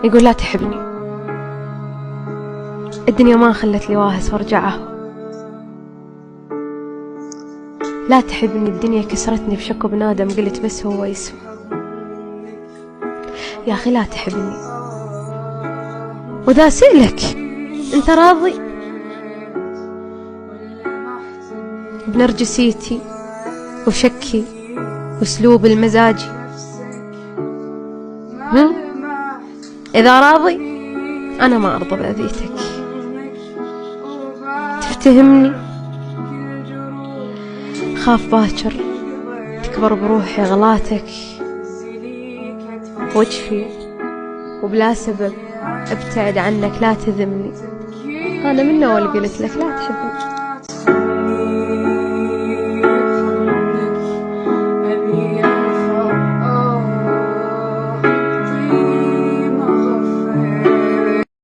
يقول لا تحبني، الدنيا ما خلت لي واهس وارجعه، لا تحبني الدنيا كسرتني بشك وبنادم، قلت بس هو يسوى. يا أخي لا تحبني، وذا سئلك انت راضي بنرجسيتي وشكي واسلوب المزاجي؟ إذا راضي أنا ما أرضى بأذيتك، تفتهمني؟ خاف باكر تكبر بروحي غلاتك وجفي، وبلا سبب ابتعد عنك لا تذمني. أنا من أول قلت لك لا تحبني.